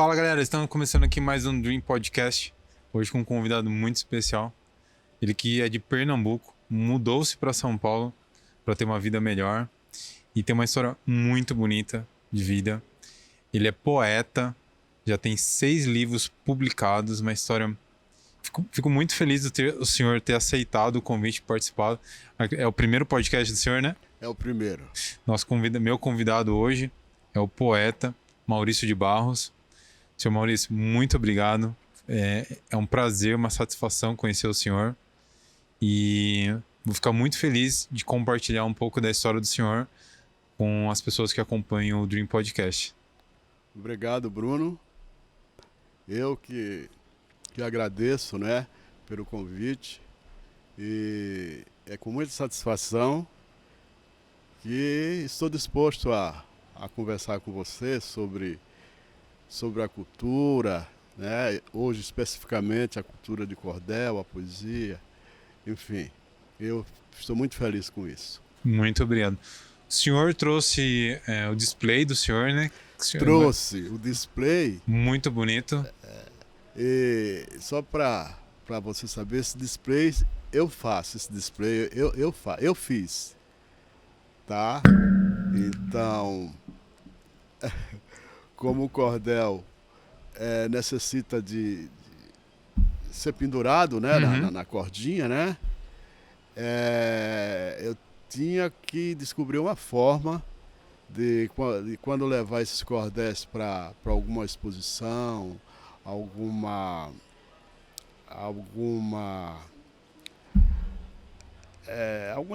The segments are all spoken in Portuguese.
Fala galera, estamos começando aqui mais um Dream Podcast, hoje com um convidado muito especial. Ele que é de Pernambuco, mudou-se para São Paulo para ter uma vida melhor e tem uma história muito bonita de vida. Ele é poeta, já tem 6 livros publicados, uma história... Fico muito feliz de o senhor ter aceitado o convite e participado. É o primeiro podcast do senhor, né? É o primeiro. Meu convidado hoje é o poeta Maurício de Barros. Senhor Maurício, muito obrigado. É um prazer, uma satisfação conhecer o senhor. E vou ficar muito feliz de compartilhar um pouco da história do senhor com as pessoas que acompanham o Dream Podcast. Obrigado, Bruno. Eu que agradeço, né, pelo convite. E é com muita satisfação que estou disposto a conversar com você sobre a cultura, né? Hoje especificamente a cultura de cordel, a poesia, enfim. Eu estou muito feliz com isso. Muito obrigado. O senhor trouxe o display do senhor, né? Trouxe o display. Muito bonito. E só para você saber, esse display eu faço, eu fiz, tá? Então, como o cordel necessita de ser pendurado, né, na cordinha, né? Eu tinha que descobrir uma forma de quando levar esses cordéis para alguma exposição, alguma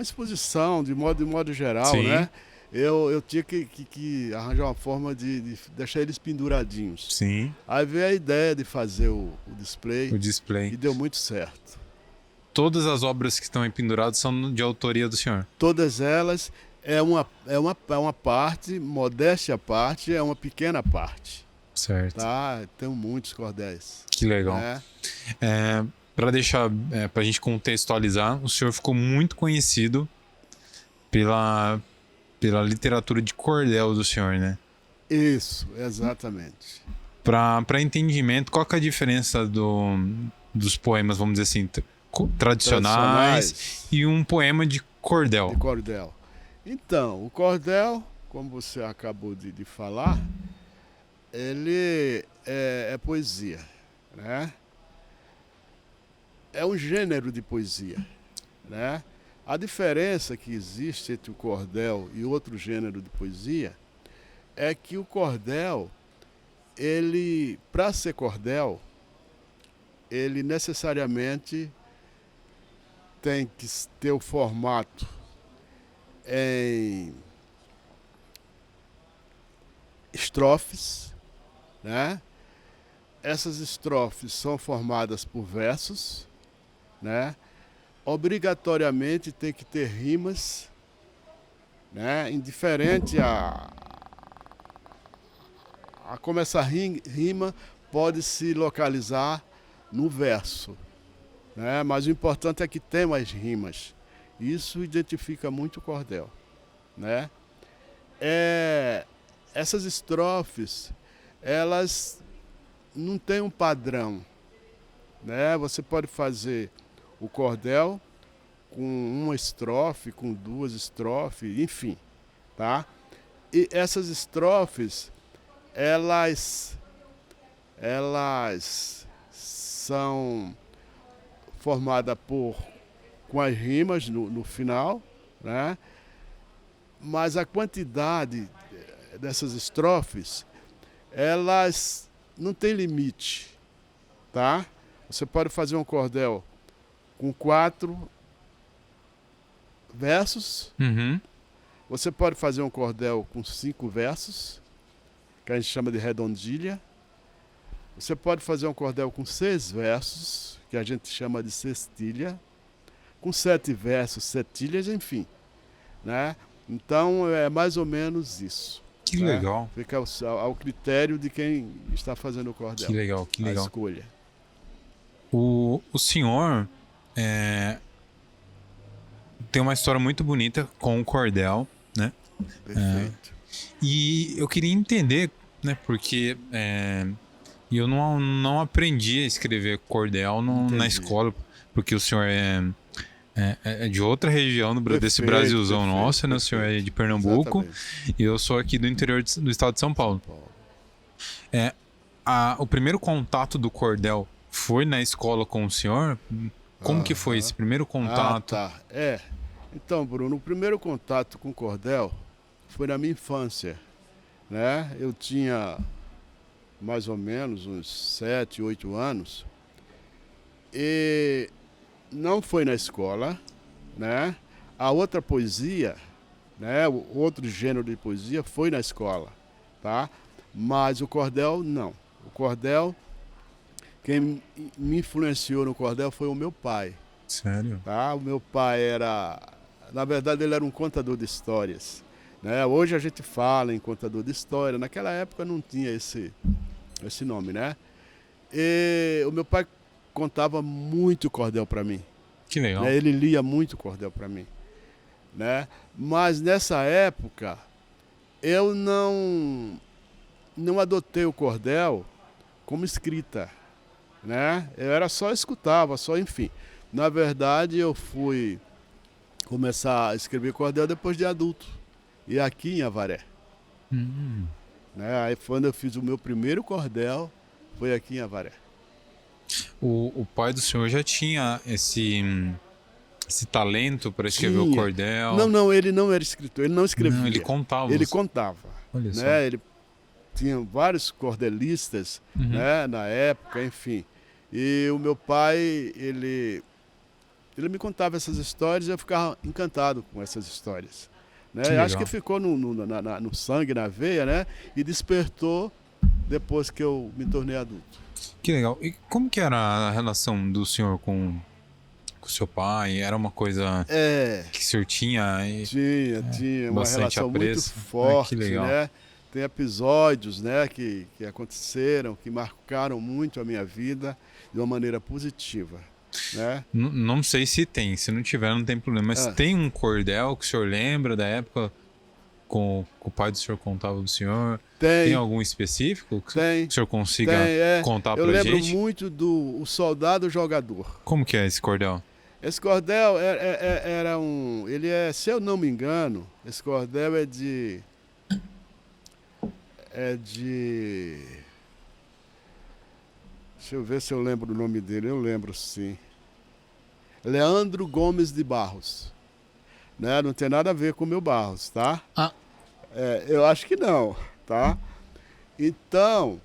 exposição de modo geral. Sim. Né? Eu tinha que arranjar uma forma de deixar eles penduradinhos. Sim. Aí veio a ideia de fazer o display. O display. E deu muito certo. Todas as obras que estão aí penduradas são de autoria do senhor? Todas elas. É uma parte, modéstia à parte, é uma pequena parte. Certo. Tá? Tenho muitos cordéis. Que legal. Para deixar, para a gente contextualizar, o senhor ficou muito conhecido pela literatura de cordel do senhor, né? Isso, exatamente. Para entendimento, qual que é a diferença dos poemas, vamos dizer assim, tradicionais e um poema de cordel? De cordel. Então, o cordel, como você acabou de falar, ele é poesia, né? É um gênero de poesia, né? A diferença que existe entre o cordel e outro gênero de poesia é que o cordel, ele, para ser cordel, ele necessariamente tem que ter o formato em estrofes, né? Essas estrofes são formadas por versos, né? Obrigatoriamente tem que ter rimas, né? Indiferente a como essa rima pode se localizar no verso, né? Mas o importante é que tem mais rimas. Isso identifica muito o cordel, né? Essas estrofes, elas não têm um padrão, né? Você pode fazer o cordel com uma estrofe, com 2 estrofes, enfim, tá? E essas estrofes, elas são formadas com as rimas no final, né? Mas a quantidade dessas estrofes, elas não tem limite, tá? Você pode fazer um cordel com 4 versos. Você pode fazer um cordel com 5 versos, que a gente chama de redondilha. Você pode fazer um cordel com 6 versos, que a gente chama de sextilha. Com 7 versos, setilhas, enfim, né? Então é mais ou menos isso. Que né? legal. Fica ao critério de quem está fazendo o cordel. Que legal, que legal. A escolha. O senhor tem uma história muito bonita com o cordel, né? Perfeito. E eu queria entender, né? Porque E eu não aprendi a escrever cordel na Entendi. escola, porque o senhor é de outra região desse Perfeito, Brasilzão perfeito, nosso, né? O senhor é perfeito. de Pernambuco Exatamente. e eu sou aqui do interior do estado de São São Paulo. Paulo. O primeiro contato do cordel foi na escola com o senhor? Como que foi Aham. esse primeiro Ah, contato? tá. Então, Bruno, o primeiro contato com cordel foi na minha infância, né? Eu tinha mais ou menos uns 7, 8 anos e não foi na escola, né? A outra poesia, né? O outro gênero de poesia foi na escola, tá? Mas o cordel não. O cordel, quem me influenciou no cordel foi o meu pai, Sério? tá? O meu pai na verdade, ele era um contador de histórias, né? Hoje a gente fala em contador de história. Naquela época não tinha esse nome, né? E o meu pai contava muito cordel para mim, Que né? legal. Ele lia muito cordel para mim, né? Mas nessa época eu não adotei o cordel como escrita, né? Eu era só escutava, só enfim. Na verdade, eu fui começar a escrever cordel depois de adulto, e aqui em Avaré, Hum. né? Aí quando eu fiz o meu primeiro cordel, foi aqui em Avaré. O pai do senhor já tinha esse talento para escrever o Tinha. Não, cordel? não, ele não era escritor, ele não Não, ele escrevia. contava. Ele contava, Olha só. né? Ele tinha vários cordelistas, Uhum. né, na época, enfim. E o meu pai, ele me contava essas histórias e eu ficava encantado com essas histórias, Que né? Eu acho que legal. ficou no sangue, na veia, né? E despertou depois que eu me tornei adulto. Que legal. E como que era a relação do senhor com seu pai? Era uma coisa É, que o senhor tinha tinha uma bastante relação muito apreço? Ah, que forte, legal. né? Tem episódios, né, que aconteceram, que marcaram muito a minha vida de uma maneira positiva, né? Não sei se tem, se não tiver não tem problema, mas Ah, tem um cordel que o senhor lembra da época com o pai do senhor contava do senhor? Tem tem, algum específico que tem, o senhor tem, consiga contar Eu pra lembro gente? muito do O Soldado Jogador. Como que é esse cordel? Esse cordel era um. Ele é, se eu não me engano, esse cordel é de. É de. Deixa eu ver se eu lembro o nome dele. Eu lembro sim. Leandro Gomes de Barros. Né? Não tem nada a ver com o meu Barros, tá? Ah, Eu acho que não, tá? Então,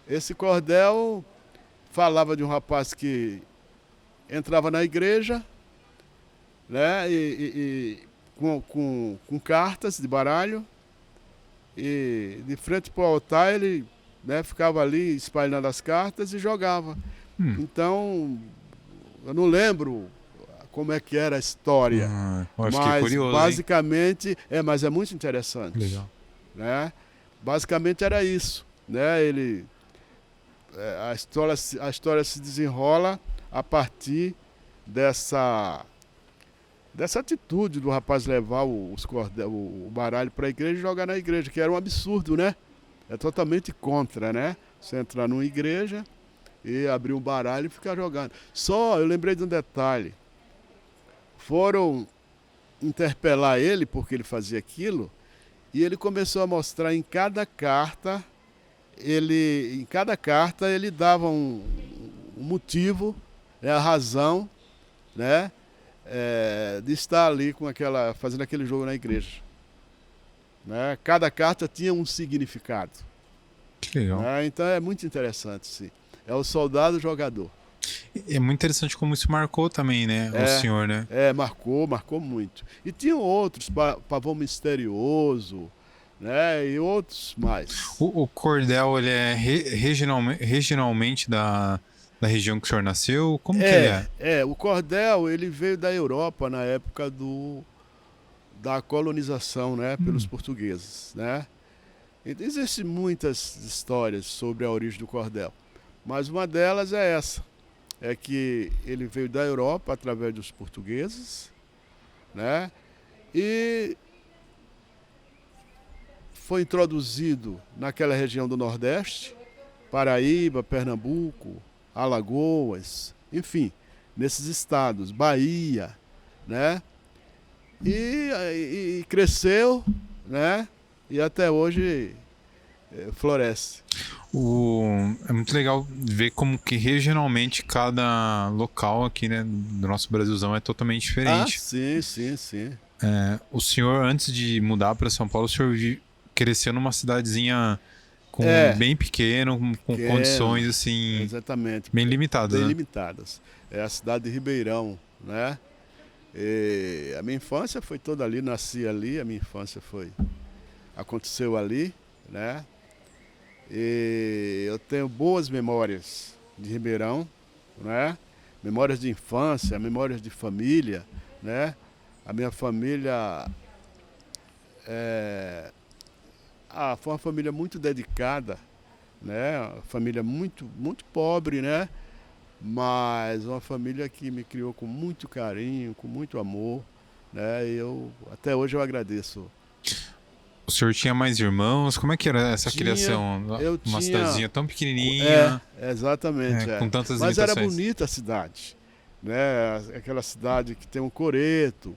esse cordel falava de um rapaz que entrava na igreja, né? Com cartas de baralho. E de frente para o altar ele, né, ficava ali espalhando as cartas e jogava. hum. Então, eu não lembro como é que era a história, Eu fiquei mas curioso, hein? basicamente, mas é muito interessante, Legal. né? Basicamente era isso, né? A história se desenrola a partir dessa dessa atitude do rapaz levar o baralho para a igreja e jogar na igreja, que era um absurdo, né? É totalmente contra, né? Você entrar numa igreja e abrir um baralho e ficar jogando. Só, eu lembrei de um detalhe. Foram interpelar ele porque ele fazia aquilo e ele começou a mostrar em cada carta ele dava um motivo, a razão, né? De estar ali fazendo aquele jogo na igreja, né? Cada carta tinha um significado, Que legal. né? Então é muito interessante, sim. É o soldado jogador. É muito interessante como isso marcou também, né? O senhor, né? Marcou muito. E tinham outros, Pavão Misterioso, né? E outros mais. O cordel, ele é regionalmente da região que o senhor nasceu? Como que ele é? O cordel ele veio da Europa na época da colonização, né, pelos portugueses, né? E existem muitas histórias sobre a origem do cordel, mas uma delas é essa, é que ele veio da Europa através dos portugueses, né? E foi introduzido naquela região do Nordeste, Paraíba, Pernambuco, Alagoas, enfim, nesses estados, Bahia, né? E cresceu, né? E até hoje floresce. É muito legal ver como que regionalmente cada local aqui, né, do nosso Brasilzão é totalmente Ah, diferente. sim, sim, sim. O senhor, antes de mudar para São Paulo, o senhor cresceu numa cidadezinha bem pequeno, com condições assim exatamente, bem limitadas, bem né? limitadas. É a cidade de Ribeirão, né? E a minha infância foi toda ali, nasci ali, a minha infância aconteceu ali, né? E eu tenho boas memórias de Ribeirão, né? Memórias de infância, memórias de família, né? A minha família foi uma família muito dedicada, né? Uma família muito, muito pobre, né? Mas uma família que me criou com muito carinho, com muito amor, né? E até hoje eu agradeço. O senhor tinha mais irmãos? Como é que era essa criação? Eu Uma tinha, cidadezinha tão pequenininha, exatamente, com tantas mas era limitações. bonita a cidade, né? Aquela cidade que tem um coreto,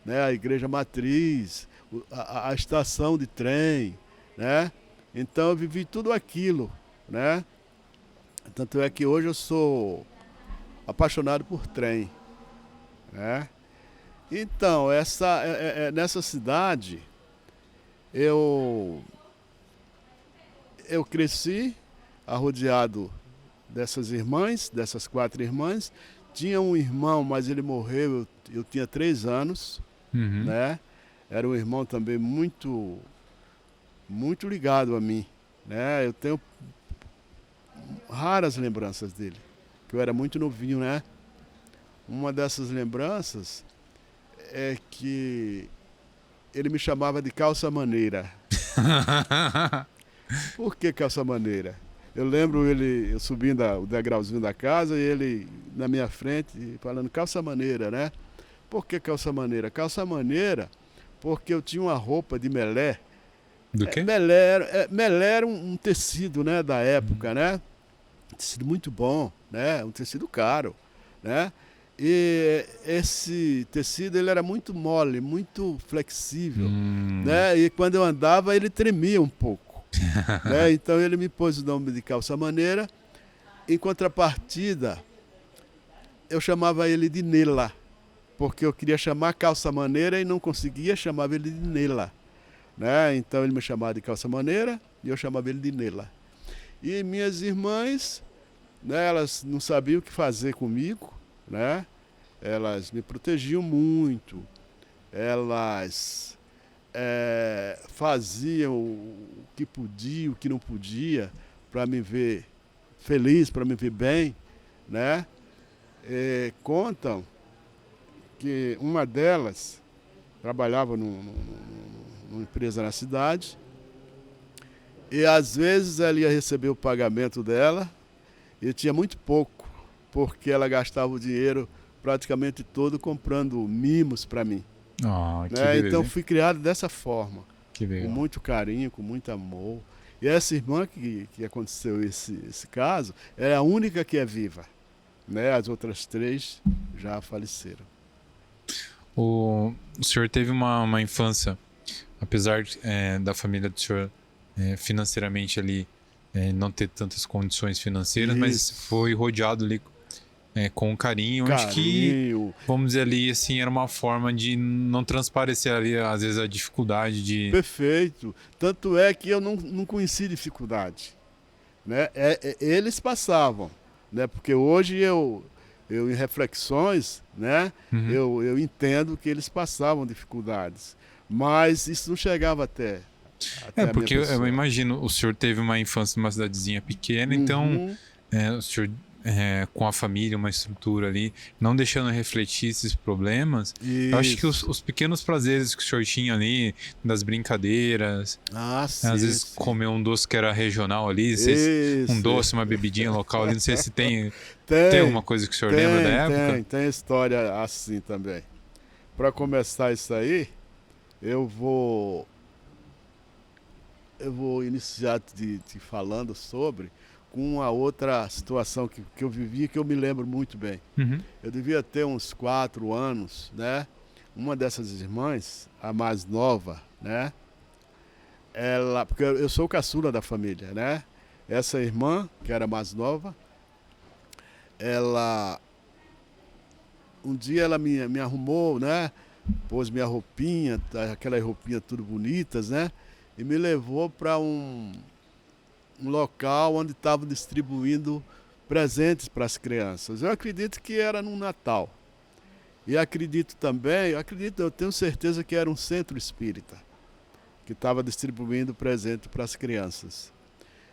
né? A igreja matriz, a estação de trem, né? Então eu vivi tudo aquilo, né? Tanto é que hoje eu sou apaixonado por trem, né? Então, nessa cidade, eu cresci arrodeado dessas irmãs, dessas 4 irmãs. Tinha um irmão, mas ele morreu, eu tinha 3 anos, Uhum. né? Era um irmão também muito, muito ligado a mim, né? Eu tenho raras lembranças dele, que eu era muito novinho, né? Uma dessas lembranças é que ele me chamava de calça maneira. Por que calça maneira? Eu lembro eu subindo o degrauzinho da casa e ele na minha frente falando calça maneira, né? Por que calça maneira? Calça maneira porque eu tinha uma roupa de melé. Do quê? Melé era um tecido, né, da época, né? Um tecido muito bom, né? Um tecido caro, né? E esse tecido ele era muito mole, muito flexível, né? E quando eu andava ele tremia um pouco, né? Então ele me pôs o nome de calça maneira. Em contrapartida, eu chamava ele de Nela, porque eu queria chamar calça maneira e não conseguia, chamava ele de Nela, né? Então ele me chamava de calça maneira e eu chamava ele de Nela. E minhas irmãs, né, elas não sabiam o que fazer comigo, né? Elas me protegiam muito, elas faziam o que podia, o que não podia, para me ver feliz, para me ver bem, né? Contam que uma delas trabalhava numa empresa na cidade e às vezes ela ia receber o pagamento dela e tinha muito pouco, porque ela gastava o dinheiro praticamente todo comprando mimos para mim. Que né? beleza, Então hein? fui criado dessa forma, Que com legal. muito carinho, com muito amor. E essa irmã que aconteceu esse caso é a única que é viva, né? As outras 3 já faleceram. O senhor teve uma infância, apesar da família do senhor financeiramente ali não ter tantas condições financeiras, mas Isso. foi rodeado ali com carinho, onde que, Carinho, vamos dizer ali, assim, era uma forma de não transparecer ali, às vezes, a dificuldade de... perfeito. Tanto é que eu não conheci dificuldade, né? Eles passavam, né? Porque hoje eu em reflexões, né? Uhum. Eu entendo que eles passavam dificuldades, mas isso não chegava até a minha porque eu pessoa. imagino, o senhor teve uma infância numa cidadezinha pequena, então Uhum. o senhor com a família, uma estrutura ali, não deixando refletir esses problemas. Eu acho que Isso. os pequenos prazeres que o senhor tinha ali, das brincadeiras, Ah, sim, às vezes sim. comer um doce que era regional ali, não sei se, um Isso. doce, uma bebidinha local ali, não sei se tem alguma coisa que o senhor lembra da época? Tem história assim também. Para começar isso aí, eu vou iniciar te falando sobre com uma outra situação que eu vivi, que eu me lembro muito bem. Uhum. Eu devia ter uns 4 anos, né? Uma dessas irmãs, a mais nova, né? Porque eu sou o caçula da família, né? Essa irmã, que era mais nova, um dia ela me arrumou, né? Pôs minha roupinha, aquelas roupinhas tudo bonitas, né? E me levou para um local onde estavam distribuindo presentes para as crianças. Eu acredito que era no Natal. E acredito também, eu tenho certeza que era um centro espírita que estava distribuindo presente para as crianças.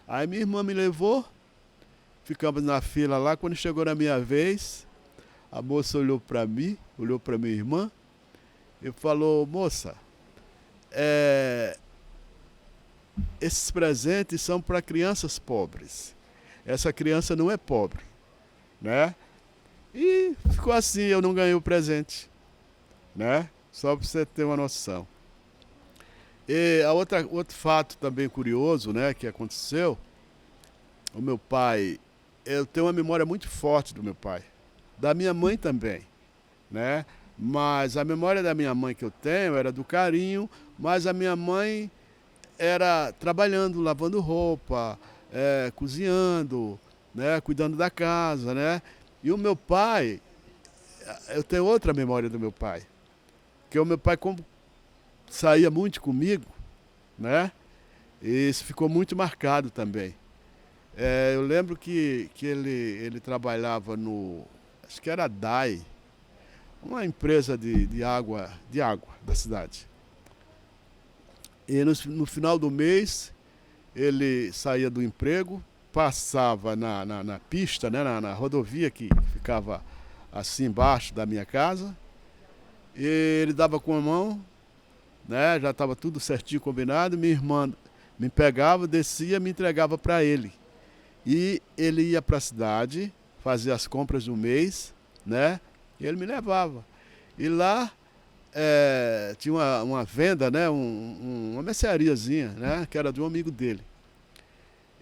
Aí minha irmã me levou, ficamos na fila lá. Quando chegou na minha vez, a moça olhou para mim, olhou para minha irmã e falou: moça, esses presentes são para crianças pobres. Essa criança não é pobre, né? E ficou assim, eu não ganhei o presente, né? Só para você ter uma noção. E outro fato também curioso, né, que aconteceu, o meu pai, eu tenho uma memória muito forte do meu pai, da minha mãe também, né? Mas a memória da minha mãe que eu tenho era do carinho, mas a minha mãe era trabalhando, lavando roupa, cozinhando, né, cuidando da casa, né? E o meu pai, eu tenho outra memória do meu pai, que o meu pai, como saía muito comigo, né? E isso ficou muito marcado também. Eu lembro que ele trabalhava acho que era a DAI, uma empresa de água da cidade. E no final do mês, ele saía do emprego, passava na pista, né, na rodovia que ficava assim embaixo da minha casa, e ele dava com a mão, né, já estava tudo certinho combinado. Minha irmã me pegava, descia, me entregava para ele. E ele ia para a cidade, fazia as compras do mês, né, e ele me levava. E lá tinha uma venda, né, uma merceariazinha, né, que era de um amigo dele.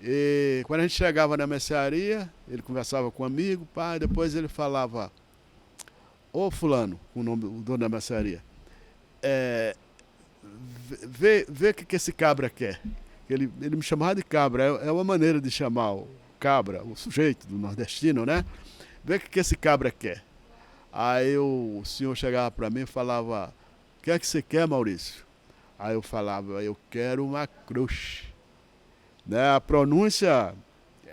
E quando a gente chegava na mercearia, ele conversava com um amigo, pá, e depois ele falava: ô fulano, o dono da mercearia, vê o que esse cabra quer. Ele me chamava de cabra, é uma maneira de chamar o cabra, o sujeito do nordestino, né? Vê o que esse cabra quer. Aí o senhor chegava para mim e falava: o que é que você quer, Maurício? Aí eu falava: eu quero uma crush. Né? A pronúncia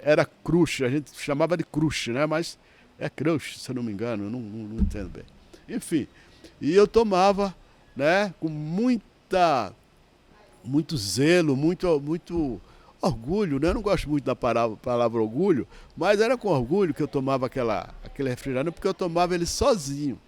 era crush, a gente chamava de crush, né? Mas é crush, se eu não me engano, eu não entendo bem. Enfim, e eu tomava, né, com muito zelo, muito orgulho, né? Eu não gosto muito da palavra orgulho, mas era com orgulho que eu tomava aquele refrigerante, porque eu tomava ele sozinho,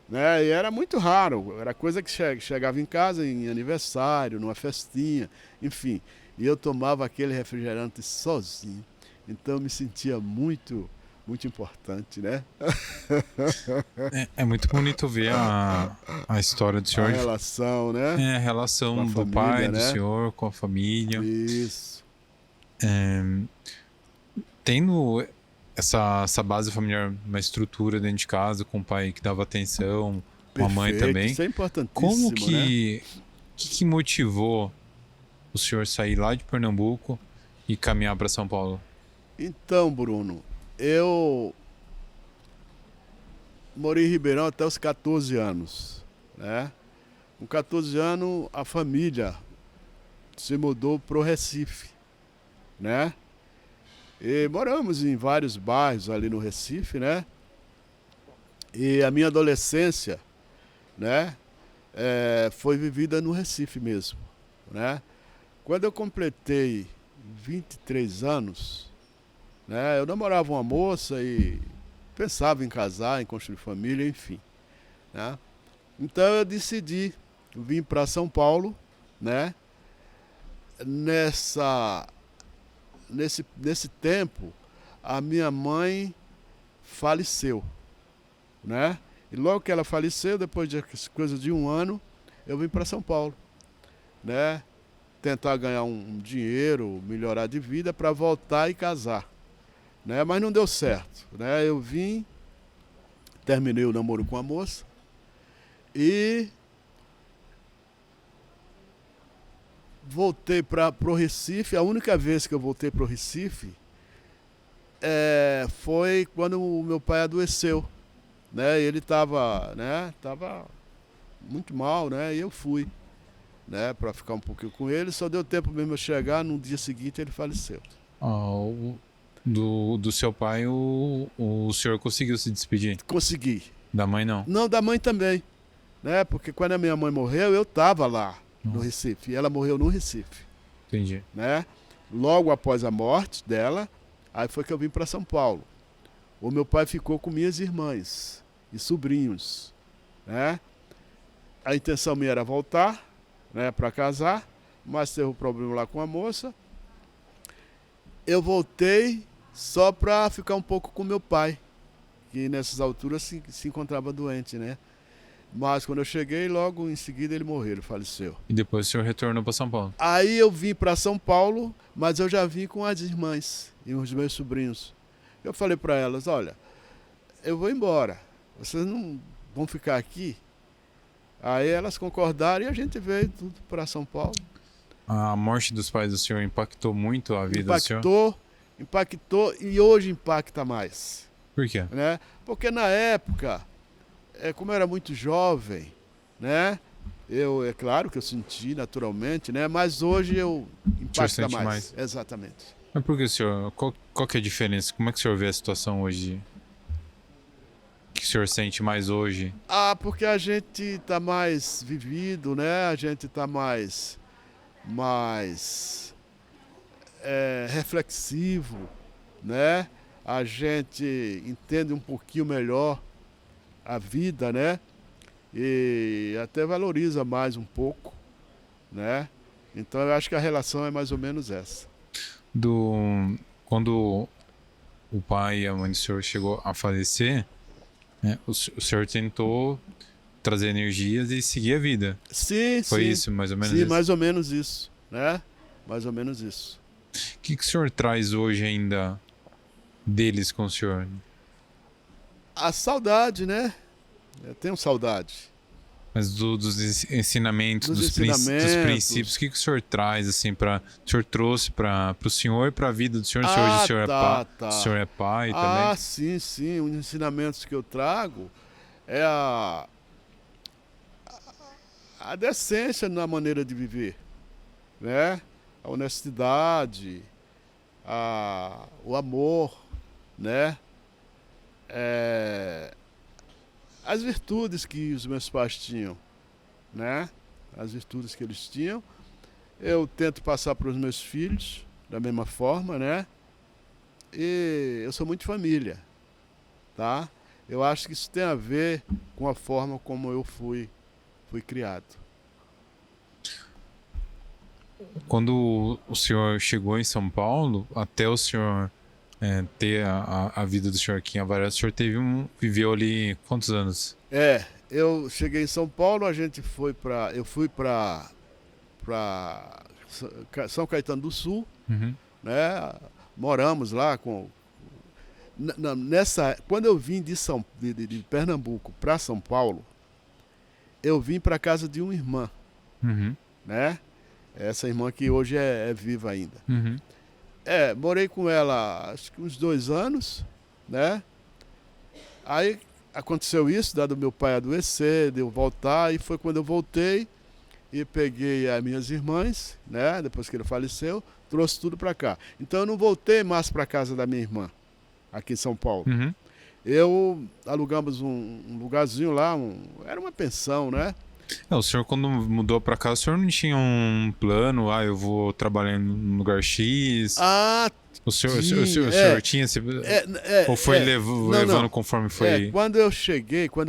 né? E era muito raro, era coisa que chegava em casa em aniversário, numa festinha, enfim. E eu tomava aquele refrigerante sozinho. Então eu me sentia muito, muito importante, né? É muito bonito ver a história do A senhor. relação, né? A relação Com a do família, pai, do né? senhor, com a família. Isso. Tendo essa base familiar, uma estrutura dentro de casa, com o pai que dava atenção, com a mãe Perfeito, também. isso é importantíssimo, Como né? que motivou o senhor sair lá de Pernambuco e caminhar para São Paulo? Então, Bruno, eu morei em Ribeirão até os 14 anos, né? Com 14 anos, a família se mudou para o Recife, né? E moramos em vários bairros ali no Recife, né? E a minha adolescência, né, foi vivida no Recife mesmo, né? Quando eu completei 23 anos, né, eu namorava uma moça e pensava em casar, em construir família, enfim, né? Então eu decidi vir para São Paulo, né? Nesse tempo, a minha mãe faleceu, né? E logo que ela faleceu, depois de coisa de um ano, eu vim para São Paulo, né? tentar ganhar um dinheiro, melhorar de vida para voltar e casar, né? Mas não deu certo, né? Eu vim, terminei o namoro com a moça e voltei para o Recife. A única vez que eu voltei para o Recife foi quando o meu pai adoeceu, né? Ele estava, né, tava muito mal, né? E eu fui, né, para ficar um pouquinho com ele. Só deu tempo mesmo eu chegar, no dia seguinte ele faleceu. Do seu pai, o senhor conseguiu se despedir? Consegui. Da mãe, não? Não, da mãe também, né? Porque quando a minha mãe morreu, eu estava lá no Recife. E ela morreu no Recife. Entendi. Né? Logo após a morte dela, aí foi que eu vim para São Paulo. O meu pai ficou com minhas irmãs e sobrinhos, né? A intenção minha era voltar, né, para casar, mas teve um problema lá com a moça. Eu voltei só para ficar um pouco com meu pai, que nessas alturas se encontrava doente, né? Mas quando eu cheguei, logo em seguida ele morreu, ele faleceu. E depois o senhor retornou para São Paulo? Aí eu vim para São Paulo, mas eu já vim com as irmãs e os meus sobrinhos. Eu falei para elas, olha, eu vou embora, vocês não vão ficar aqui? Aí elas concordaram e a gente veio tudo para São Paulo. A morte dos pais do senhor impactou muito a vida do senhor? Impactou e hoje impacta mais. Por quê? Né? Porque na época, como eu era muito jovem, né? É claro que eu senti naturalmente, né? Mas hoje impacta mais. Exatamente. Mas por que o senhor? Qual que é a diferença? Como é que o senhor vê a situação hoje? O que o senhor sente mais hoje? Porque a gente está mais vivido, né? A gente está mais reflexivo, né? A gente entende um pouquinho melhor a vida, né? E até valoriza mais um pouco, né? Então eu acho que a relação é mais ou menos essa. Quando o pai e a mãe do senhor chegou a falecer, né, o senhor tentou trazer energias e seguir a vida. Sim, Foi sim. Isso, mais ou menos sim, isso? mais ou menos isso, né? Mais ou menos isso. O que o senhor traz hoje ainda deles com o senhor? A saudade, né? Eu tenho saudade. Mas dos ensinamentos, dos ensinamentos. princípios, o que o senhor traz, assim, o senhor trouxe para o senhor e para a vida do senhor? Se hoje o senhor, o senhor é pai também? Sim, sim. Os ensinamentos que eu trago é a decência na maneira de viver, né? A honestidade, o amor, né? As virtudes que os meus pais tinham, né? As virtudes que eles tinham, eu tento passar para os meus filhos da mesma forma, né? E eu sou muito família, tá? Eu acho que isso tem a ver com a forma como eu fui criado. Quando o senhor chegou em São Paulo, até o senhor ter a vida do senhor aqui em Avaré, o senhor viveu ali quantos anos? Eu cheguei em São Paulo, eu fui para São Caetano do Sul, né? Moramos lá quando eu vim de Pernambuco para São Paulo, eu vim para casa de uma irmã, né? Essa irmã que hoje é viva ainda. Morei com ela acho que uns 2 anos, né? Aí aconteceu isso, dado meu pai adoecer, de eu voltar, e foi quando eu voltei e peguei as minhas irmãs, né? Depois que ele faleceu, trouxe tudo para cá. Então eu não voltei mais para casa da minha irmã, aqui em São Paulo. Eu alugamos um lugarzinho lá, era uma pensão, né? O senhor, quando mudou para cá, o senhor não tinha um plano? Eu vou trabalhar no lugar X? O senhor tinha? Ou foi levando conforme foi? Quando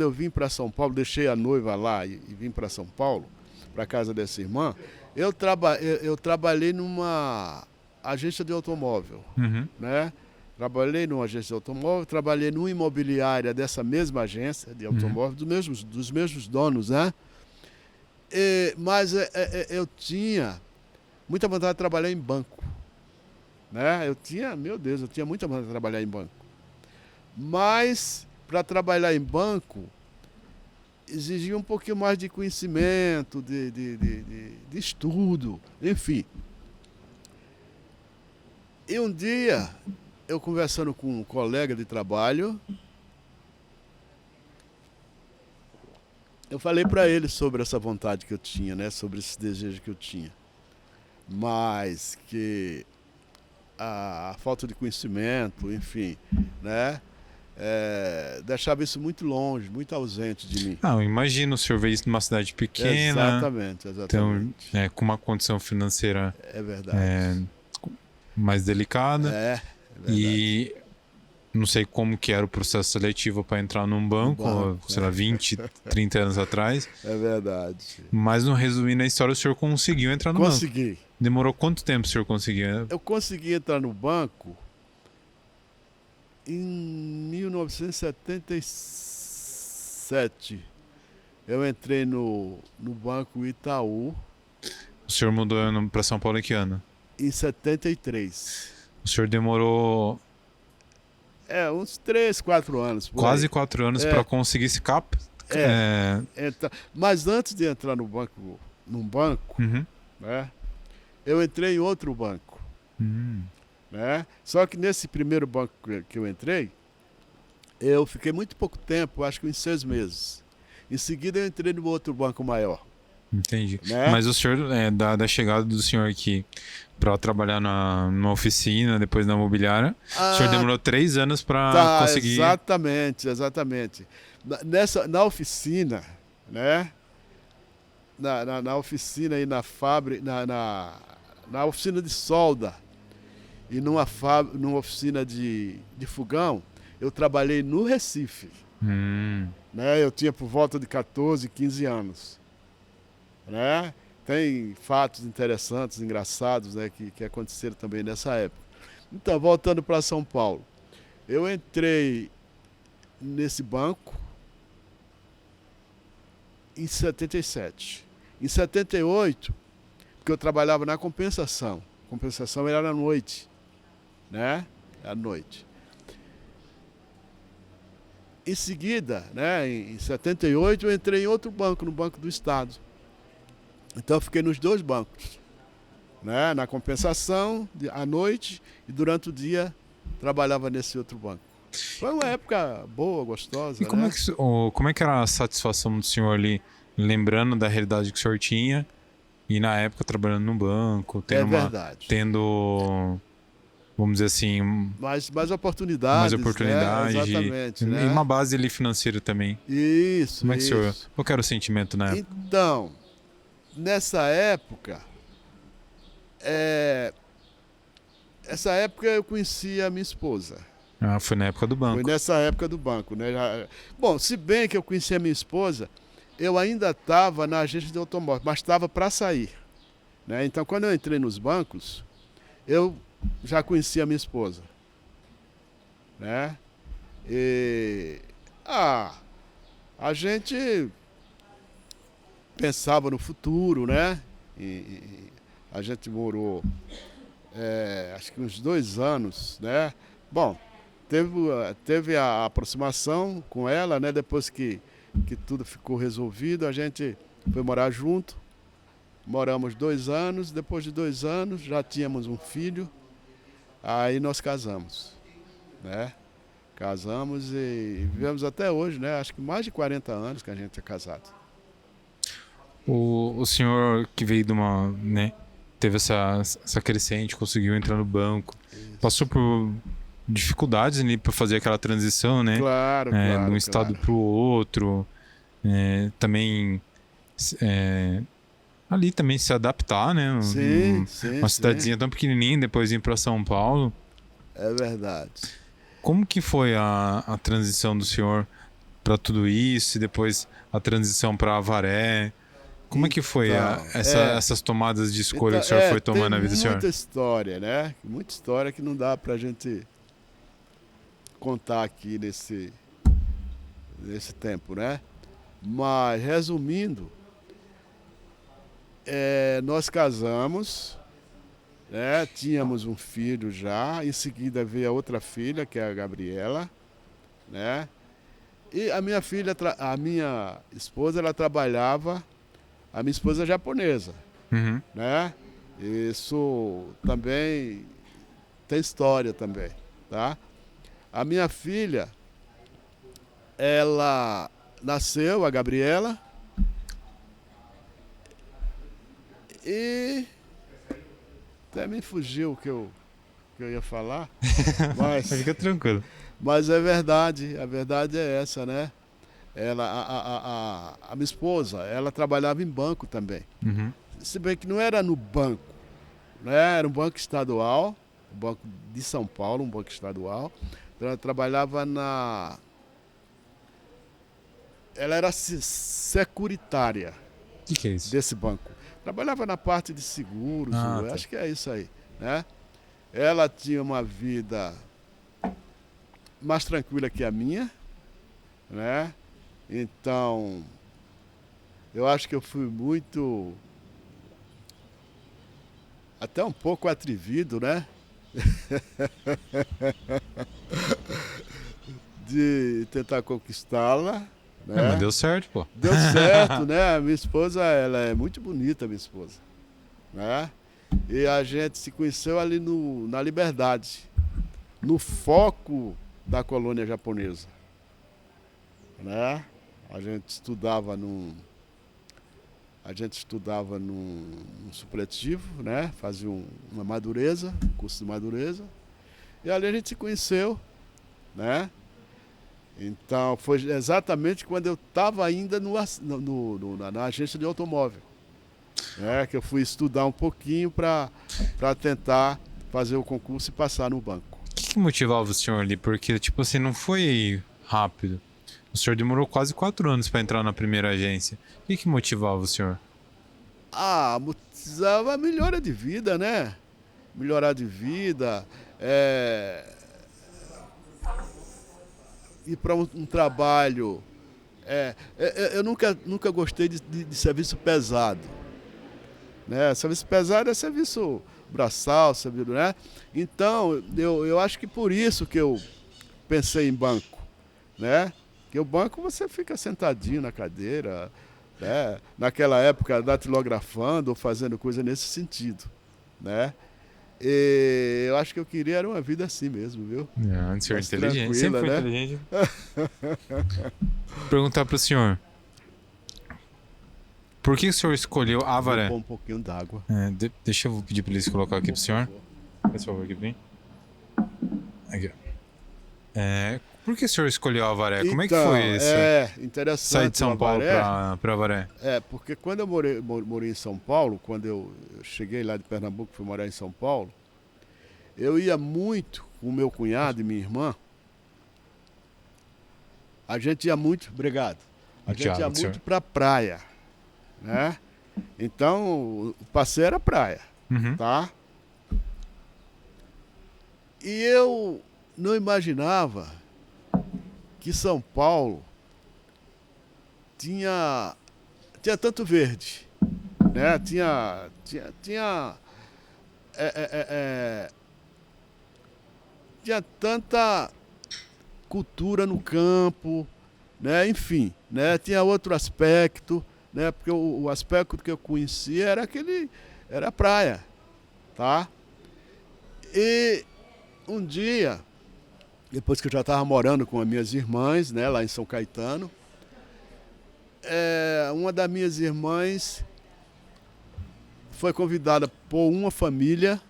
eu vim para São Paulo, deixei a noiva lá e vim para São Paulo, para casa dessa irmã, eu trabalhei numa agência de automóvel, né? Trabalhei numa agência de automóvel, trabalhei numa imobiliária dessa mesma agência de automóvel, dos mesmos donos, né? Mas eu tinha muita vontade de trabalhar em banco, né? Eu tinha muita vontade de trabalhar em banco. Mas, para trabalhar em banco, exigia um pouquinho mais de conhecimento, de estudo, enfim. E um dia, eu conversando com um colega de trabalho, eu falei para ele sobre essa vontade que eu tinha, né? Sobre esse desejo que eu tinha. Mas que a falta de conhecimento, enfim, né? Deixava isso muito longe, muito ausente de mim. Eu imagino o senhor veio numa cidade pequena. Exatamente. Então, com uma condição financeira É verdade. mais delicada. É verdade. E não sei como que era o processo seletivo para entrar num banco, sei lá, 20, 30 anos atrás. É verdade. Mas, no resumindo a história, o senhor conseguiu entrar no banco. Consegui. Demorou quanto tempo o senhor conseguiu? Eu consegui entrar no banco em 1977. Eu entrei no Banco Itaú. O senhor mudou para São Paulo em que ano? Em 73. O senhor demorou Uns 3, 4 anos. quase 4 anos para conseguir esse cap? Mas antes de entrar num banco, Uhum. né, eu entrei em outro banco. Né? Só que nesse primeiro banco que eu entrei, eu fiquei muito pouco tempo, acho que uns 6 meses. Em seguida eu entrei no outro banco maior. Entendi. Né? Mas o senhor, da chegada do senhor aqui para trabalhar numa oficina, depois na imobiliária, o senhor demorou 3 anos para conseguir... Exatamente. Na oficina, né? Na oficina e na fábrica, na oficina de solda e numa oficina de fogão, eu trabalhei no Recife. Né? Eu tinha por volta de 14, 15 anos. Né? Tem fatos interessantes, engraçados, né, que aconteceram também nessa época. Então, voltando para São Paulo, eu entrei nesse banco em 77. Em 78, porque eu trabalhava na compensação. A compensação era à noite, né? À noite. Em seguida, né, em 78, eu entrei em outro banco, no Banco do Estado. Então eu fiquei nos 2 bancos, né? Na compensação, à noite, e durante o dia trabalhava nesse outro banco. Foi uma época boa, gostosa. E como, né? como é que era a satisfação do senhor ali, lembrando da realidade que o senhor tinha, e na época trabalhando no banco, verdade. Tendo, vamos dizer assim, mais oportunidades. Né? Exatamente. E uma base ali financeira também. Isso. Como é que o senhor... Qual era o sentimento na época? Então, nessa época, essa época eu conheci a minha esposa. Foi na época do banco. Foi nessa época do banco, né? Bom, se bem que eu conheci a minha esposa, eu ainda estava na agência de automóvel, mas estava para sair. Né? Então, quando eu entrei nos bancos, eu já conhecia a minha esposa. Né? A gente pensava no futuro, né? A gente morou, acho que uns 2 anos, né? Bom, teve a aproximação com ela, né? Depois que tudo ficou resolvido, a gente foi morar junto. Moramos 2 anos, depois de 2 anos já tínhamos um filho, aí nós casamos, né? Casamos e vivemos até hoje, né? Acho que mais de 40 anos que a gente é casado. O senhor que veio de uma, né, teve essa crescente, conseguiu entrar no banco, passou por dificuldades ali para fazer aquela transição, né? Claro, de um estado para o outro, também ali também se adaptar, né? Sim, uma cidadezinha tão pequenininha, depois ir para São Paulo. É verdade. Como que foi a transição do senhor para tudo isso e depois a transição para Avaré? Como é que foi essas tomadas de escolha que o senhor foi tomando na vida do senhor? Muita história, né? Muita história que não dá pra gente contar aqui nesse tempo, né? Mas, resumindo, nós casamos, né? Tínhamos um filho já, em seguida veio a outra filha, que é a Gabriela, né? E a minha filha, a minha esposa, ela trabalhava, a minha esposa é japonesa, Uhum. né? Isso também tem história também, tá? A minha filha, ela nasceu, a Gabriela, e até me fugiu o que eu ia falar, Fica tranquilo. mas é verdade, a verdade é essa, né? Ela, a minha esposa, ela trabalhava em banco também. Uhum. Se bem que não era no banco, né? Era um banco estadual, um banco de São Paulo, um banco estadual. Ela trabalhava na... Ela era securitária Que é isso? desse banco. Trabalhava na parte de seguros, Ah, eu tá. acho que é isso aí, né? Ela tinha uma vida mais tranquila que a minha, né? Então, eu acho que eu fui muito, até um pouco atrevido, né? De tentar conquistá-la, Não, mas né? deu certo, pô. Deu certo, né? Minha esposa, ela é muito bonita, minha esposa, né? E a gente se conheceu ali na Liberdade, no foco da colônia japonesa, né? A gente estudava num supletivo, né? Fazia uma madureza, curso de madureza. E ali a gente se conheceu, né? Então foi exatamente quando eu estava ainda na agência de automóvel, né? Que eu fui estudar um pouquinho para tentar fazer o concurso e passar no banco. O que motivava o senhor ali? Porque, tipo assim, não foi rápido. O senhor demorou quase 4 anos pra entrar na primeira agência. O que motivava o senhor? Motivava a melhora de vida, né? Melhorar de vida, ir para um trabalho. Eu nunca gostei de serviço pesado, né? Serviço pesado é serviço braçal, serviço, né? Então, eu acho que por isso que eu pensei em banco, né? Porque o banco você fica sentadinho na cadeira, né? Naquela época datilografando ou fazendo coisa nesse sentido, né? E eu acho que eu queria era uma vida assim mesmo, viu? Não, o senhor é Mais inteligente. Sempre foi tranquila, né? inteligente. Perguntar pro senhor. Por que o senhor escolheu Vou Avaré? pôr um pouquinho d'água. Deixa eu pedir pra eles colocar aqui pro senhor. Faz favor aqui pra mim. Aqui, ó. Por que o senhor escolheu Avaré? Como é que foi isso? Interessante. Sair de São Paulo Avaré. pra Avaré? Porque quando eu morei em São Paulo, quando eu cheguei lá de Pernambuco, fui morar em São Paulo, eu ia muito com o meu cunhado e minha irmã. A gente ia muito, obrigado. A gente ia muito pra praia, né? Então, o passeio era praia, Uhum. tá? E eu não imaginava que São Paulo tinha tanto verde, né? Tinha tanta cultura no campo, né? Enfim, né? Tinha outro aspecto, né? Porque o aspecto que eu conhecia era a praia, tá? E um dia, depois que eu já estava morando com as minhas irmãs, né? Lá em São Caetano, uma das minhas irmãs foi convidada por uma família,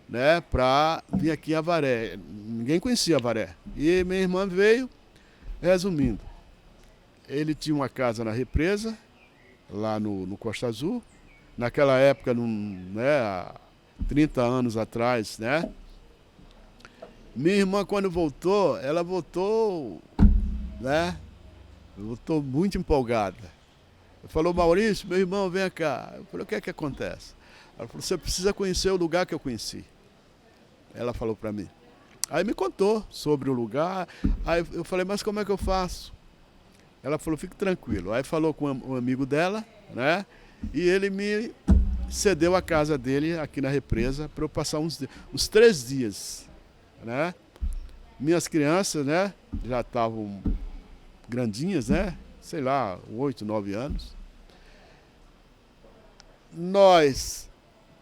né, para vir aqui em Avaré. Ninguém conhecia Avaré. E minha irmã veio, resumindo. Ele tinha uma casa na Represa, lá no Costa Azul. Naquela época, né, há 30 anos atrás, né? Minha irmã, quando voltou, ela voltou, né? Voltou muito empolgada. Falou, Maurício, meu irmão, vem cá. Eu falei, o que é que acontece? Ela falou, você precisa conhecer o lugar que eu conheci. Ela falou para mim. Aí me contou sobre o lugar. Aí eu falei, mas como é que eu faço? Ela falou, fique tranquilo. Aí falou com um amigo dela, né? E ele me cedeu a casa dele aqui na represa para eu passar uns 3 dias, né? Minhas crianças, né, já estavam grandinhas, né? Sei lá, 8, 9 anos.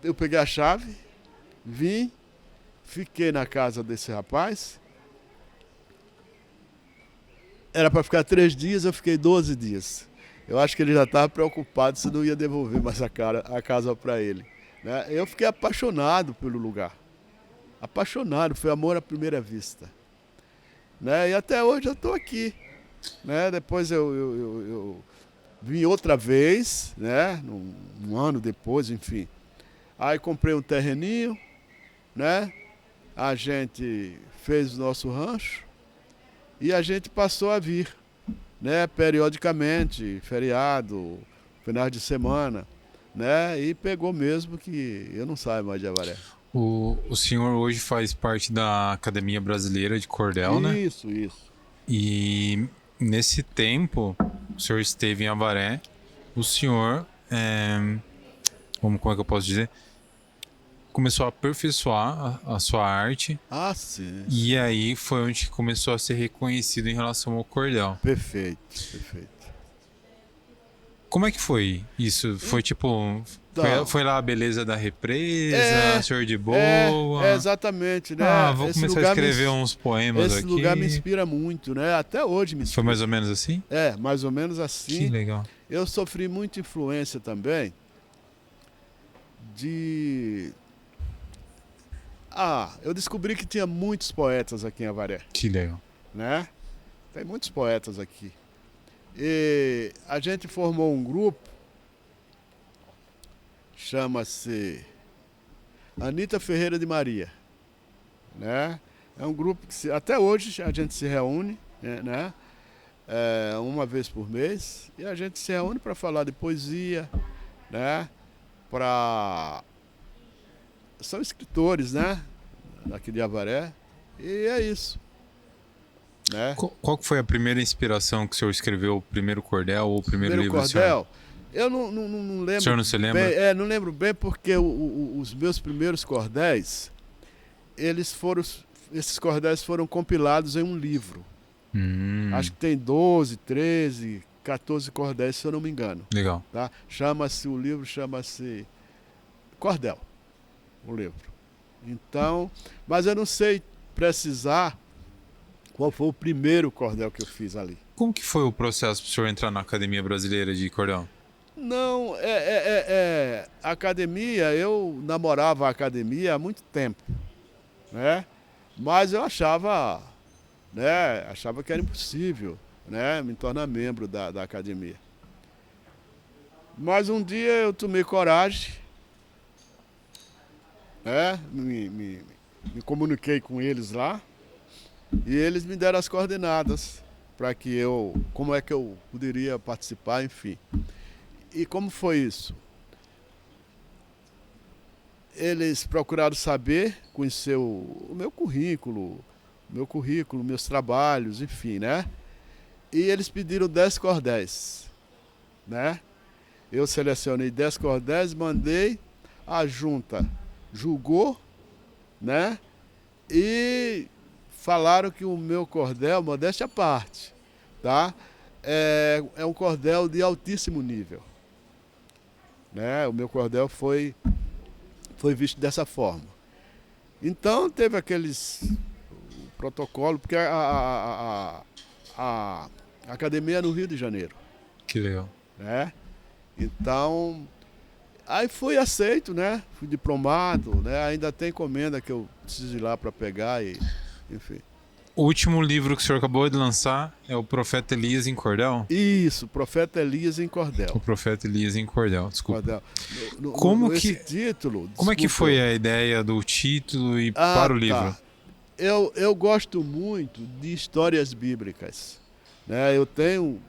Eu peguei a chave, vim, fiquei na casa desse rapaz. Era para ficar 3 dias, eu fiquei 12 dias. Eu acho que ele já estava preocupado se não ia devolver mais a casa para ele, né? Eu fiquei apaixonado pelo lugar. Apaixonado, foi amor à primeira vista, né? E até hoje eu estou aqui, né? Depois eu vim outra vez, né? Um ano depois, enfim. Aí comprei um terreninho, né? A gente fez o nosso rancho e a gente passou a vir, né? Periodicamente, feriado, finais de semana, né? E pegou mesmo que eu não saio mais de Avaré. O senhor hoje faz parte da Academia Brasileira de Cordel, né? Isso. E nesse tempo, o senhor esteve em Avaré, o senhor, como é que eu posso dizer? Começou a aperfeiçoar a sua arte. Ah, sim. E aí foi onde começou a ser reconhecido em relação ao cordel. Perfeito. Como é que foi isso? Foi tipo... Então, Foi lá a beleza da represa, senhor de boa? Exatamente, né? Vou começar a escrever uns poemas aqui. Esse lugar me inspira muito, né? Até hoje me inspira. Foi mais ou menos assim? Mais ou menos assim. Que legal. Eu sofri muita influência também de... eu descobri que tinha muitos poetas aqui em Avaré. Que legal. Né? Tem muitos poetas aqui. E a gente formou um grupo, chama-se Anita Ferreira de Maria, né? É um grupo que até hoje a gente se reúne, né? Uma vez por mês, e a gente se reúne para falar de poesia, né? São escritores, né? Aqui de Avaré, e é isso. Né? Qual foi a primeira inspiração que o senhor escreveu? O primeiro cordel ou o primeiro livro? Cordel? Eu não lembro. O senhor não se lembra? Bem, não lembro bem porque os meus primeiros cordéis, esses cordéis foram compilados em um livro. Acho que tem 12, 13, 14 cordéis, se eu não me engano. Legal. Tá? O livro chama-se Cordel, o livro. Então, mas eu não sei precisar qual foi o primeiro cordel que eu fiz ali. Como que foi o processo para o senhor entrar na Academia Brasileira de Cordel? Não, a academia, eu namorava a academia há muito tempo, né? Mas eu achava que era impossível, né, me tornar membro da academia. Mas um dia eu tomei coragem, né, me comuniquei com eles lá, e eles me deram as coordenadas para como é que eu poderia participar, enfim. E como foi isso? Eles procuraram saber, conhecer o meu currículo, meus trabalhos, enfim, né? E eles pediram 10 cordéis, né? Eu selecionei 10 cordéis, mandei, a junta julgou, né? E falaram que o meu cordel, modéstia à parte, tá? É um cordel de altíssimo nível, né? O meu cordel foi visto dessa forma. Então teve aqueles protocolo, porque a academia é no Rio de Janeiro. Que legal. Né? Então, aí fui aceito, né? Fui diplomado, né? Ainda tem encomenda que eu preciso ir lá para pegar e, enfim. O último livro que o senhor acabou de lançar é o Profeta Elias em Cordel? Isso, Profeta Elias em Cordel. O Profeta Elias em Cordel, desculpa. Cordel. Esse título... Como é que foi a ideia do título e para o livro? Tá. Eu gosto muito de histórias bíblicas, né? Eu tenho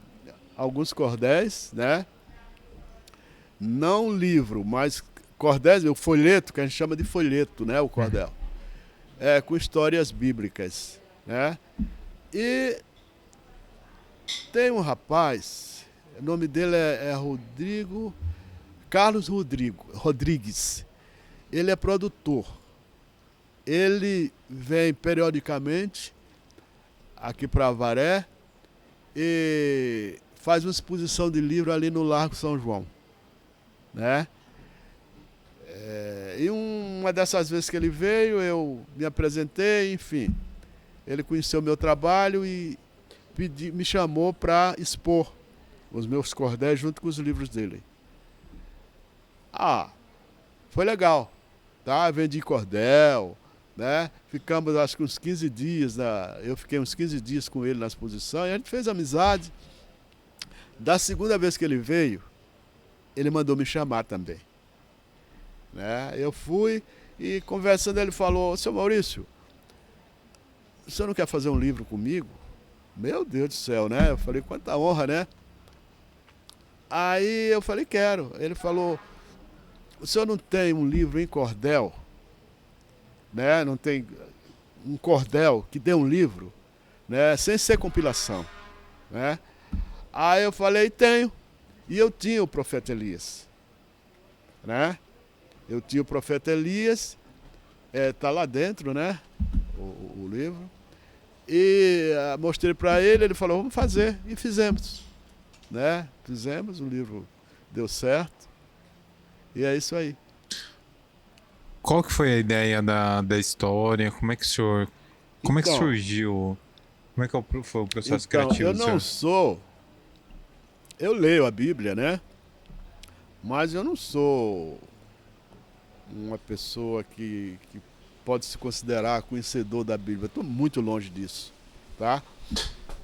alguns cordéis, né? Não livro, mas cordéis, o folheto, que a gente chama de folheto, né? O cordel. Com histórias bíblicas, né? E tem um rapaz, o nome dele é Rodrigo Carlos Rodrigues. Ele é produtor. Ele vem periodicamente aqui para Avaré e faz uma exposição de livro ali no Largo São João, né? E uma dessas vezes que ele veio, eu me apresentei, enfim. Ele conheceu o meu trabalho e me chamou para expor os meus cordéis junto com os livros dele. Foi legal, tá? Vendi cordel, né? Ficamos acho que uns 15 dias, eu fiquei uns 15 dias com ele na exposição e a gente fez amizade. Da segunda vez que ele veio, ele mandou me chamar também, né? Eu fui e conversando ele falou: seu Maurício, o senhor não quer fazer um livro comigo? Meu Deus do céu, né? Eu falei: quanta honra, né? Aí eu falei: quero. Ele falou: o senhor não tem um livro em cordel, né? Não tem um cordel que dê um livro, né? Sem ser compilação, né? Aí eu falei: tenho. E eu tinha o Profeta Elias, né? Eu tinha o Profeta Elias, tá lá dentro, né? O livro. E mostrei para ele, ele falou: vamos fazer. E fizemos, né? Fizemos, o livro deu certo. E é isso aí. Qual que foi a ideia da história? Como é que o senhor... Como é que Então, surgiu? Como é que foi o processo então, criativo eu do não senhor? sou... Eu leio a Bíblia, né? Mas eu não sou uma pessoa que pode se considerar conhecedor da Bíblia. Estou muito longe disso, tá?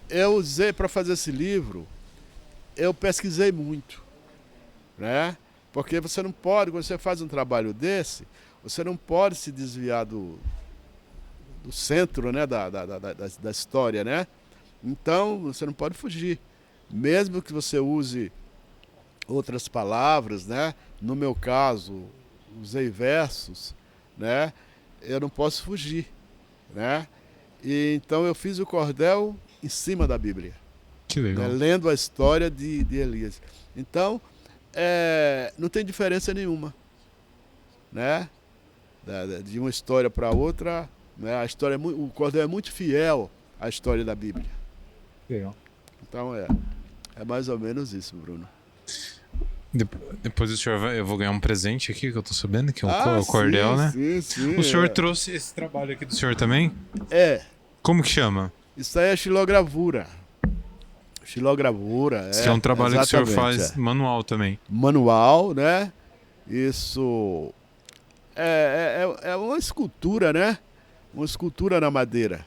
Eu usei para fazer esse livro, eu pesquisei muito, né? Porque você não pode, quando você faz um trabalho desse, você não pode se desviar do centro, né? da história, né? Então, você não pode fugir. Mesmo que você use outras palavras, né? No meu caso, usei versos, né? Eu não posso fugir, né? E então eu fiz o cordel em cima da Bíblia, Que né? legal. Lendo a história de Elias. Então, não tem diferença nenhuma, né? De uma história para outra, né? A história o cordel é muito fiel à história da Bíblia. Legal. Então é mais ou menos isso, Bruno. Depois o senhor eu vou ganhar um presente aqui, que eu tô sabendo, que é o Sim, cordel, né? sim. O senhor trouxe esse trabalho aqui do senhor também? Como que chama? Isso aí é xilogravura. Xilogravura, Isso que é um trabalho que o senhor faz exatamente, manual também. Manual, né? Isso é uma escultura, né? Uma escultura na madeira.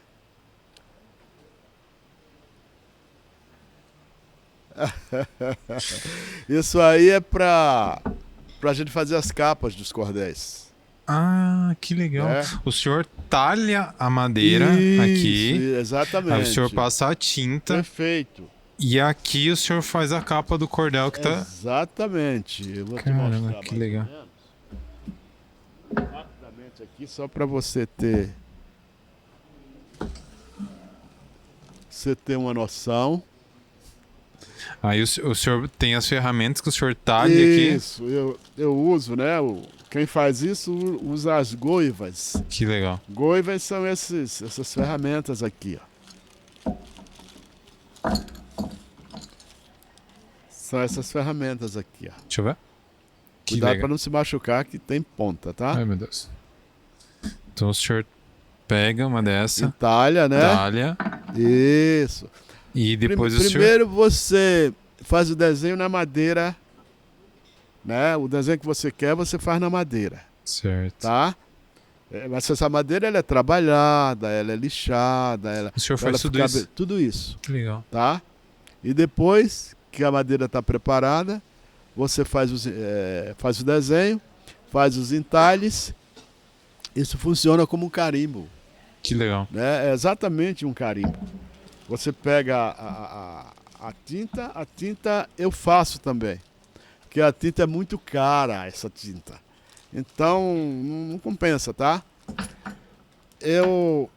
Isso aí é pra gente fazer as capas dos cordéis. Ah, que legal. É. O senhor talha a madeira aqui, Exatamente. aí o senhor passa a tinta Perfeito. e aqui o senhor faz a capa do cordel que tá... Exatamente. Eu vou Caramba, te mostrar que mais legal. ou menos. Rapidamente aqui, só para você ter uma noção. Aí o senhor tem as ferramentas que o senhor talha aqui. Isso, eu uso, né? Quem faz isso usa as goivas. Que legal. Goivas são essas ferramentas aqui, ó. São essas ferramentas aqui, ó. Deixa eu ver. Que Cuidado legal. para não se machucar, que tem ponta, tá? Ai, meu Deus. Então o senhor pega uma dessa, Entalha, né? talha, Isso. e depois o senhor... Primeiro você faz o desenho na madeira, né? O desenho que você quer, você faz na madeira, Certo. tá? Mas essa madeira ela é trabalhada, ela é lixada, O senhor faz tudo isso? tudo isso, Que legal. tá? E depois que a madeira está preparada, você faz o desenho, faz os entalhes. Isso funciona como um carimbo, Que legal. né? É exatamente um carimbo. Você pega a tinta eu faço também, porque a tinta é muito cara, essa tinta. Então não compensa, tá? Eu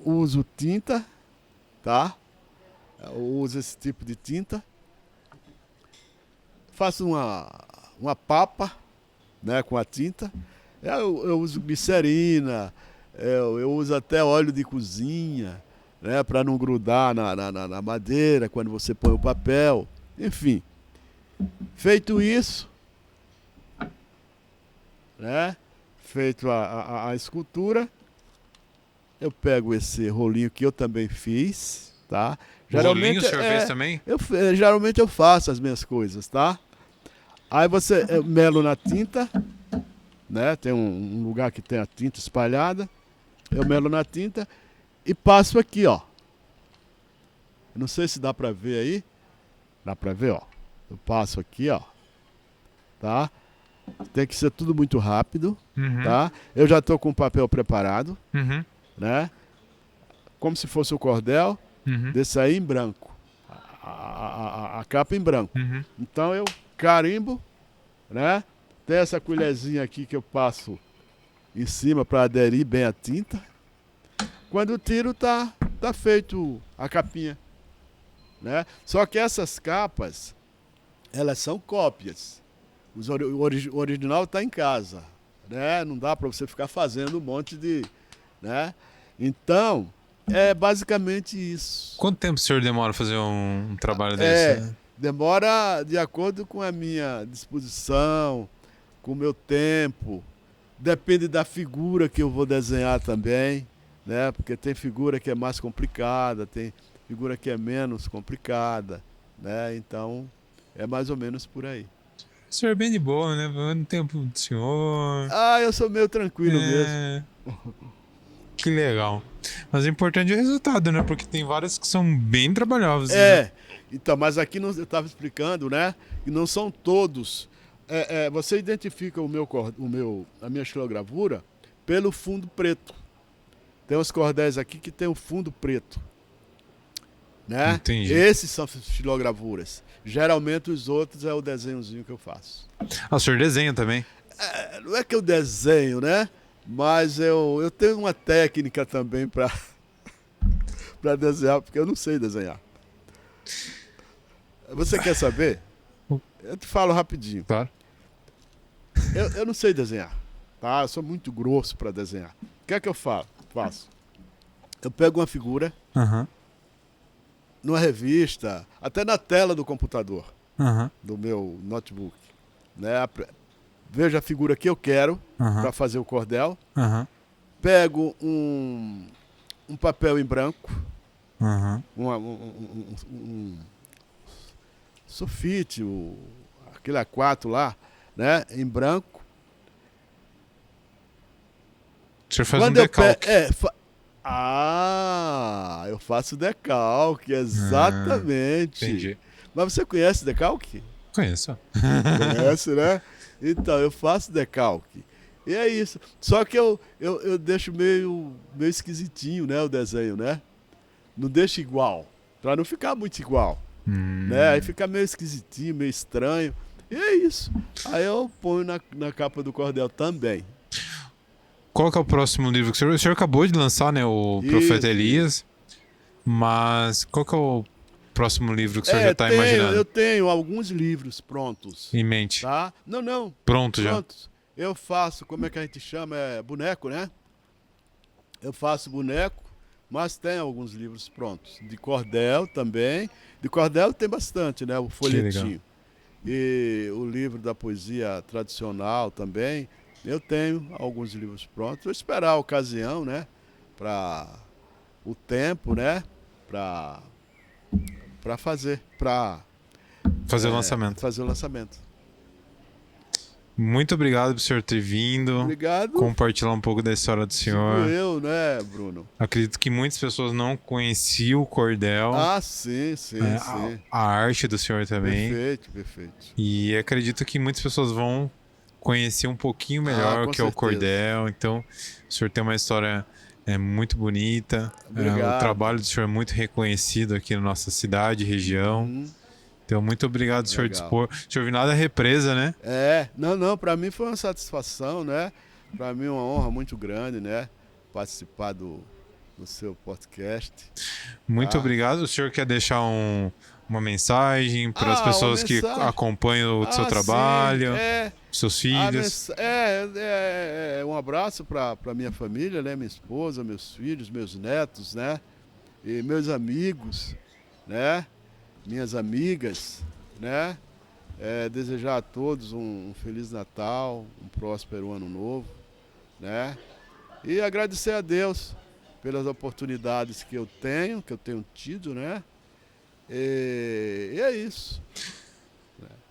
uso tinta, tá? Eu uso esse tipo de tinta. Faço uma papa, né, com a tinta. Eu uso glicerina, eu uso até óleo de cozinha, né, para não grudar na madeira quando você põe o papel. Enfim, feito isso, né, feito a escultura, eu pego esse rolinho que eu também fiz, tá? Rolinho o senhor fez também? Geralmente eu faço as minhas coisas, tá? Aí eu melo na tinta, né? Tem um lugar que tem a tinta espalhada. Eu melo na tinta e passo aqui, ó. Não sei se dá pra ver aí. Dá pra ver, ó. Eu passo aqui, ó. Tá? Tem que ser tudo muito rápido, tá? Eu já tô com o papel preparado, né? Como se fosse o cordel, desse aí em branco. A capa em branco. Então eu carimbo, né? Tem essa colherzinha aqui que eu passo em cima para aderir bem a tinta. Quando eu tiro, tá feito a capinha, né? Só que essas capas, elas são cópias. O original está em casa, né? Não dá para você ficar fazendo um monte de, né? Então, é basicamente isso. Quanto tempo o senhor demora a fazer um trabalho desse? Demora de acordo com a minha disposição, com o meu tempo. Depende da figura que eu vou desenhar também, né? Porque tem figura que é mais complicada, tem figura que é menos complicada, né? Então, é mais ou menos por aí. O senhor é bem de boa, né? No tempo do senhor. Eu sou meio tranquilo mesmo. Que legal. Mas o importante é o resultado, né? Porque tem várias que são bem trabalhosas. Então, mas aqui eu estava explicando, né? Que não são todos. Você identifica a minha estilogravura pelo fundo preto. Tem uns cordéis aqui que tem o fundo preto, né? Entendi. Esses são estilogravuras. Geralmente os outros é o desenhozinho que eu faço. O senhor desenha também? Não é que eu desenho, né? Mas eu tenho uma técnica também para desenhar, porque eu não sei desenhar. Você quer saber? Eu te falo rapidinho. Claro. Eu não sei desenhar, tá? Eu sou muito grosso para desenhar. O que é que eu faço? Eu pego uma figura numa revista, até na tela do computador, do meu notebook, né? Vejo a figura que eu quero para fazer o cordel. Pego um papel em branco, um sulfite, aquele A4 lá, né? Em branco. O senhor faz um decalque. Eu faço decalque, exatamente. Entendi. Mas você conhece decalque? Conheço. Conhece, né? Então, eu faço decalque. E é isso. Só que eu deixo meio esquisitinho, né, o desenho, né? Não deixo igual, para não ficar muito igual. Né? Aí fica meio esquisitinho, meio estranho. E é isso. Aí eu ponho na capa do cordel também. Qual que é o próximo livro que o senhor acabou de lançar, né? O Profeta Elias. Mas qual que é o próximo livro que o senhor já está imaginando? Eu tenho alguns livros prontos. Em mente? Tá? Não. Prontos já? Prontos. Eu faço, como é que a gente chama? Boneco, né? Eu faço boneco, mas tem alguns livros prontos. De cordel também. De cordel tem bastante, né? O folhetinho. E o livro da poesia tradicional também. Eu tenho alguns livros prontos. Vou esperar a ocasião, né? Para o tempo, né? Para fazer o lançamento. Fazer o lançamento. Muito obrigado por senhor ter vindo. Obrigado. Compartilhar um pouco da história do senhor. Eu, né, Bruno? Acredito que muitas pessoas não conheciam o cordel. Sim. A arte do senhor também. Perfeito. E acredito que muitas pessoas vão conhecer um pouquinho melhor o que é o cordel. Então, o senhor tem uma história muito bonita. O trabalho do senhor é muito reconhecido aqui na nossa cidade, região. Então, muito obrigado, senhor dispor. O senhor viu nada represa, né? Não, para mim foi uma satisfação, né? Para mim é uma honra muito grande, né? Participar do seu podcast. Muito obrigado. O senhor quer deixar uma mensagem para as Uma pessoas que mensagem. acompanham o seu Sim, trabalho, seus a filhos. um abraço para minha família, né? Minha esposa, meus filhos, meus netos, né? E meus amigos, né? Minhas amigas, né? Desejar a todos um Feliz Natal, um próspero Ano Novo, né? E agradecer a Deus pelas oportunidades que eu tenho tido, né? E é isso.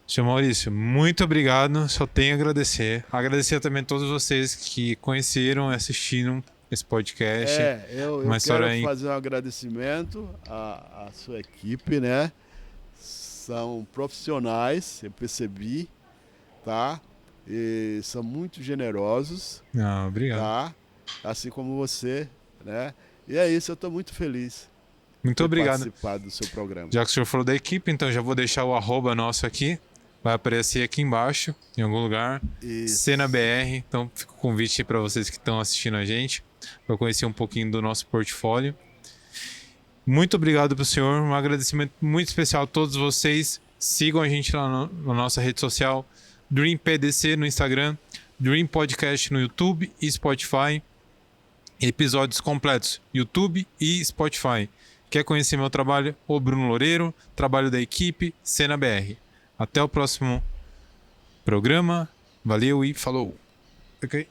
Senhor Maurício, muito obrigado. Só tenho a agradecer. Agradecer também a todos vocês que conheceram e assistiram esse podcast. Eu Uma quero história fazer um agradecimento à sua equipe, né? São profissionais, eu percebi, tá? E são muito generosos, Obrigado. tá? Assim como você, né? E é isso, eu estou muito feliz Muito de obrigado. participar do seu programa. Já que o senhor falou da equipe, então já vou deixar o arroba nosso aqui. Vai aparecer aqui embaixo, em algum lugar. Isso. CenaBR. Então fica o convite para vocês que estão assistindo a gente, para conhecer um pouquinho do nosso portfólio. Muito obrigado para o senhor. Um agradecimento muito especial a todos vocês. Sigam a gente lá na nossa rede social, Dream PDC no Instagram, Dream Podcast no YouTube e Spotify. Episódios completos, YouTube e Spotify. Quer conhecer meu trabalho? O Bruno Loureiro, trabalho da equipe CenaBR. Até o próximo programa. Valeu e falou. Ok?